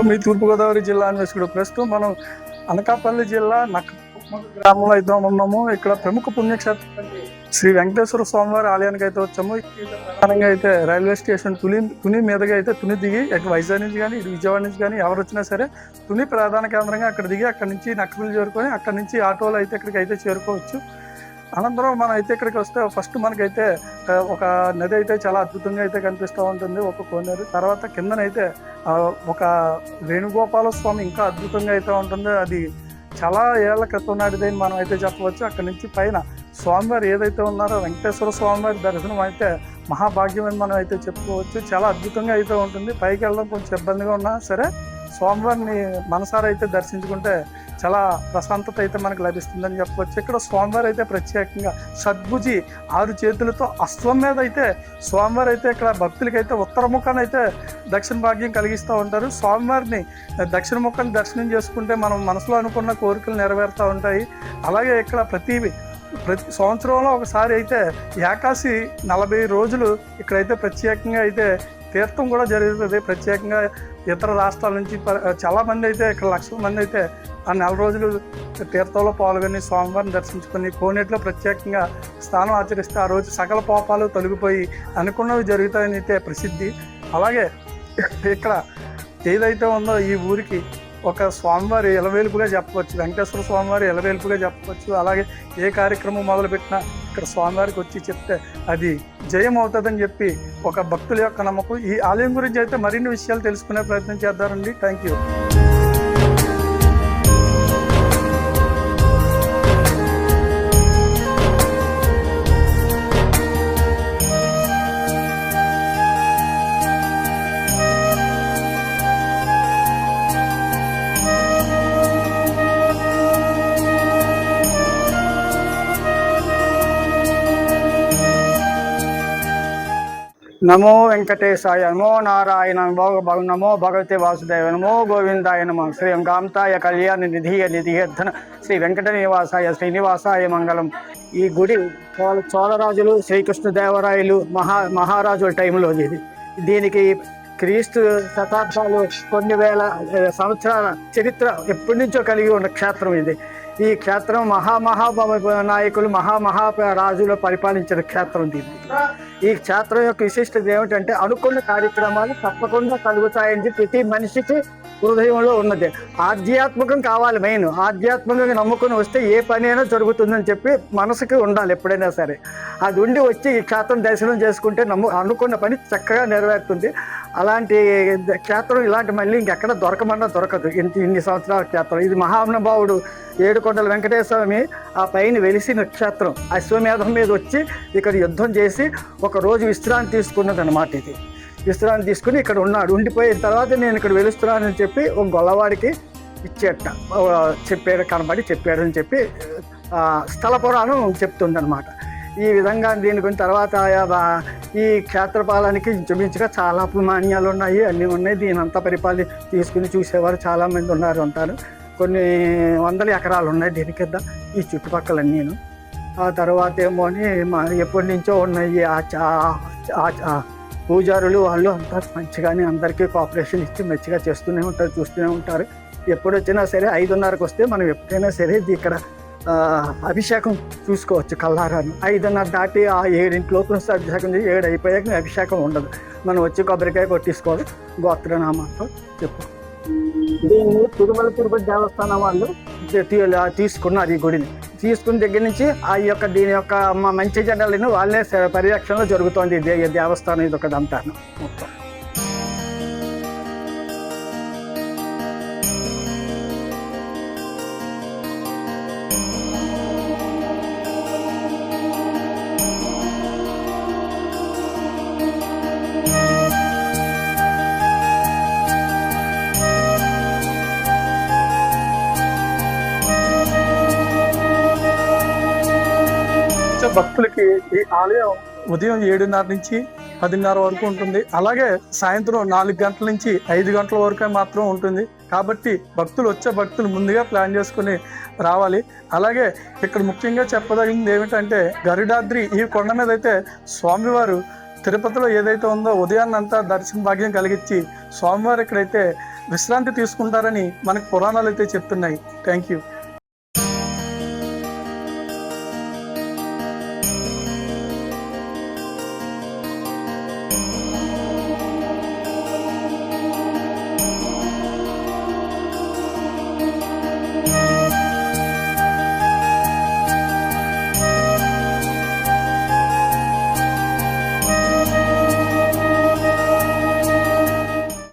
మీ తూర్పుగోదావరి జిల్లా అన్వేషకుడు. ప్రస్తుతం మనం అనకాపల్లి జిల్లా గ్రామంలో అయితే ఉన్నాము. ఇక్కడ ప్రముఖ పుణ్యక్షేత్రం శ్రీ వెంకటేశ్వర స్వామివారి ఆలయానికి అయితే వచ్చాము. ప్రధానంగా అయితే రైల్వే స్టేషన్ తుని మీదుగా అయితే తుని దిగి వైజాగ్ నుంచి కానీ విజయవాడ నుంచి కానీ ఎవరు వచ్చినా సరే తుని ప్రధాన కేంద్రంగా అక్కడ దిగి అక్కడి నుంచి నక్కపల్లి చేరుకొని అక్కడి నుంచి ఆటోలో అయితే ఇక్కడికి అయితే చేరుకోవచ్చు. అనంతరం మనం అయితే ఇక్కడికి వస్తే ఫస్ట్ మనకైతే ఒక నది అయితే చాలా అద్భుతంగా అయితే కనిపిస్తూ ఉంటుంది, ఒక కోనేరు. తర్వాత కిందనైతే ఒక వేణుగోపాల స్వామి ఇంకా అద్భుతంగా అయితే ఉంటుంది. అది చాలా ఏళ్ల క్రితం నాటిదని మనం అయితే చెప్పవచ్చు. అక్కడి నుంచి పైన స్వామివారు ఏదైతే ఉన్నారో వెంకటేశ్వర స్వామివారి దర్శనం అయితే మహాభాగ్యం అని మనం అయితే చెప్పుకోవచ్చు. చాలా అద్భుతంగా అయితే ఉంటుంది. పైకి వెళ్ళడం కొంచెం ఇబ్బందిగా ఉన్నా సరే స్వామివారిని మనసారా అయితే దర్శించుకుంటే చాలా ప్రశాంతత అయితే మనకు లభిస్తుందని చెప్పవచ్చు. ఇక్కడ స్వామివారు అయితే ప్రత్యేకంగా షడ్భుజి 6 చేతులతో అశ్వం మీద అయితే స్వామివారు అయితే ఇక్కడ భక్తులకైతే ఉత్తర ముఖాన్ని అయితే దక్షిణ భాగ్యం కలిగిస్తూ ఉంటారు. స్వామివారిని దక్షిణ ముఖాన్ని దర్శనం చేసుకుంటే మనం మనసులో అనుకున్న కోరికలు నెరవేరుతూ ఉంటాయి. అలాగే ఇక్కడ ప్రతి సంవత్సరంలో ఒకసారి అయితే ఏకాశి 40 రోజులు ఇక్కడైతే ప్రత్యేకంగా అయితే తీర్థం కూడా జరుగుతుంది. ప్రత్యేకంగా ఇతర రాష్ట్రాల నుంచి చాలామంది అయితే ఇక్కడ లక్షల మంది అయితే ఆ 4 రోజులు తీర్థంలో పాల్గొని స్వామివారిని దర్శించుకొని కోనేటిలో ప్రత్యేకంగా స్నానం ఆచరిస్తే ఆ రోజు సకల పాపాలు తొలగిపోయి అనుకున్నవి జరుగుతాయని అయితే ప్రసిద్ధి. అలాగే ఇక్కడ ఏదైతే ఉందో ఈ ఊరికి ఒక స్వామివారి ఎలవేలుపుగా చెప్పవచ్చు, వెంకటేశ్వర స్వామివారి ఎలవేలుపుగా చెప్పవచ్చు. అలాగే ఏ కార్యక్రమం మొదలుపెట్టినా ఇక్కడ స్వామివారికి వచ్చి చెప్తే అది జయం అవుతుందని చెప్పి ఒక భక్తుల యొక్క నమ్మకం. ఈ ఆలయం గురించి అయితే మరిన్ని విషయాలు తెలుసుకునే ప్రయత్నం చేద్దామండి. Thank you. నమో వెంకటేశాయ, నమో నారాయణ, నమో భగవతే వాసుదేవ, నమో గోవిందాయ నమ. శ్రీ కాంతాయ కళ్యాణ నిధియర్థన శ్రీ వెంకట నివాసాయ శ్రీనివాసాయ మంగళం. ఈ గుడి చోళరాజులు, శ్రీకృష్ణదేవరాయలు, మహారాజుల టైంలో దీనికి క్రీస్తు శతాబ్దాలు కొన్ని వేల సంవత్సరాల చరిత్ర ఎప్పటి నుంచో కలిగి ఉన్న క్షేత్రం ఇది. ఈ క్షేత్రం నాయకులు రాజులు పరిపాలించిన క్షేత్రం దీన్ని. ఈ క్షేత్రం యొక్క విశిష్టత ఏమిటంటే అనుకున్న కార్యక్రమాలు తప్పకుండా కలుగుతాయని ప్రతి మనిషికి హృదయంలో ఉన్నది. ఆధ్యాత్మికం కావాలి. మెయిన్ ఆధ్యాత్మికంగా నమ్ముకుని వస్తే ఏ పని అయినా జరుగుతుందని చెప్పి మనసుకి ఉండాలి ఎప్పుడైనా సరే. అది ఉండి వచ్చి ఈ క్షేత్రం దర్శనం చేసుకుంటే అనుకున్న పని చక్కగా నెరవేరుతుంది. అలాంటి క్షేత్రం ఇలాంటి మళ్ళీ ఇంకెక్కడ దొరకదు. ఇన్ని సంవత్సరాల క్షేత్రం ఇది. మహానుభావుడు ఏడుకొండల వెంకటేశ్వర స్వామి ఆ పైన వెలిసిన క్షేత్రం. అశ్వమేధం మీద వచ్చి ఇక్కడ యుద్ధం చేసి ఒక రోజు విశ్రాంతి తీసుకున్నది అన్నమాట. ఇది విశ్రాంతి తీసుకుని ఇక్కడ ఉన్నాడు. ఉండిపోయిన తర్వాత నేను ఇక్కడ వెలుస్తున్నానని చెప్పి ఒక గొల్లవాడికి చెప్పాడని చెప్పి స్థల పురాణం చెప్తుందన్నమాట. ఈ విధంగా దీని గురించి తర్వాత ఈ క్షేత్రపాలనకి ఇంచుమించుగా చాలా అభిమాన్యాలు ఉన్నాయి, అన్నీ ఉన్నాయి. దీని అంతా తీసుకుని చూసేవారు చాలామంది ఉంటారు. కొన్ని వందల ఎకరాలు ఉన్నాయి దీని కింద ఈ చుట్టుపక్కలన్నీను. ఆ తర్వాత ఏమో అని ఎప్పటి నుంచో ఉన్నాయి పూజారులు వాళ్ళు అంతా మంచిగానే అందరికీ కోఆపరేషన్ ఇచ్చి మంచిగా చూస్తూనే ఉంటారు. ఎప్పుడు వచ్చినా సరే 5:30కి వస్తే మనం ఎప్పుడైనా సరే ఇక్కడ అభిషేకం చూసుకోవచ్చు కల్లారాను. 5:30 దాటి ఆ 7 లోపు అభిషేకం చేసి 7 అయిపోయాక అభిషేకం ఉండదు. మనం వచ్చి కొబ్బరికాయ కొట్టించుకోవాలి, గోత్రనామాలతో చెప్పు. దీన్ని తిరుపతి దేవస్థానం వాళ్ళు తీసుకున్నారు. ఈ గుడిని తీసుకున్న దగ్గర నుంచి దీని యొక్క మంచి జెండాలను వాళ్ళే పరిరక్షణలో జరుగుతోంది. దేవస్థానం ఇది ఒకదంతా మొత్తం. భక్తులకి ఈ ఆలయం ఉదయం 7:30 నుంచి 10:30 వరకు ఉంటుంది. అలాగే సాయంత్రం 4 గంటల నుంచి 5 గంటల వరకే మాత్రం ఉంటుంది. కాబట్టి భక్తులు ముందుగా ప్లాన్ చేసుకుని రావాలి. అలాగే ఇక్కడ ముఖ్యంగా చెప్పదగింది ఏమిటంటే గరుడాద్రి ఈ కొండ మీద అయితే స్వామివారు తిరుపతిలో ఏదైతే ఉందో ఉదయాన్నంతా దర్శన భాగ్యం కలిగించి స్వామివారు ఇక్కడైతే విశ్రాంతి తీసుకుంటారని మనకు పురాణాలు అయితే చెప్తున్నాయి. Thank you.